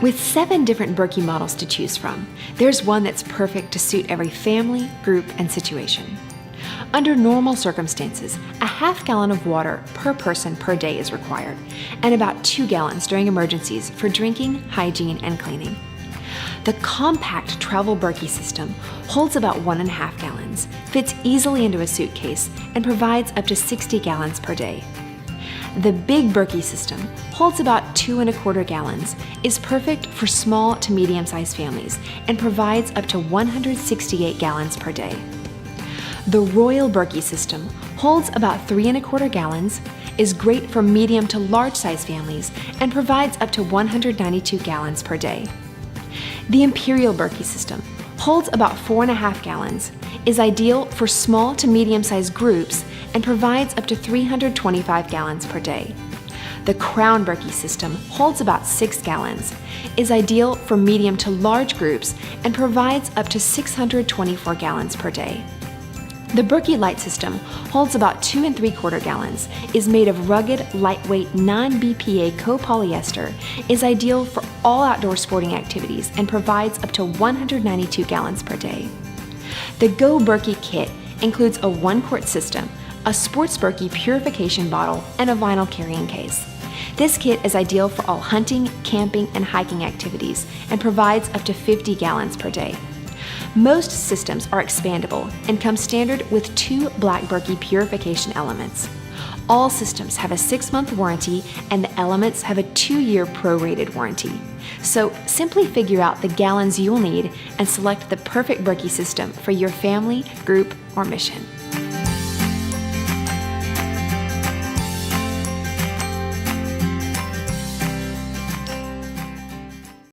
With 7 different Berkey models to choose from, there's one that's perfect to suit every family, group, and situation. Under normal circumstances, a half gallon of water per person per day is required, and about 2 gallons during emergencies for drinking, hygiene, and cleaning. The compact travel Berkey system holds about 1.5 gallons, fits easily into a suitcase, and provides up to 60 gallons per day. The big Berkey system holds about 2.25 gallons, is perfect for small to medium-sized families, and provides up to 168 gallons per day. The Royal Berkey system holds about 3.25 gallons, is great for medium to large-sized families, and provides up to 192 gallons per day. The Imperial Berkey system holds about 4.5 gallons, is ideal for small to medium-sized groups, and provides up to 325 gallons per day. The Crown Berkey system holds about 6 gallons, is ideal for medium to large groups, and provides up to 624 gallons per day. The Berkey Light system holds about 2.75 gallons, is made of rugged, lightweight, non-BPA copolyester, is ideal for all outdoor sporting activities, and provides up to 192 gallons per day. The Go Berkey kit includes a 1-quart system, a Sports Berkey purification bottle, and a vinyl carrying case. This kit is ideal for all hunting, camping, and hiking activities, and provides up to 50 gallons per day. Most systems are expandable and come standard with 2 Black Berkey purification elements. All systems have a 6-month warranty, and the elements have a 2-year prorated warranty. So simply figure out the gallons you'll need and select the perfect Berkey system for your family, group, or mission.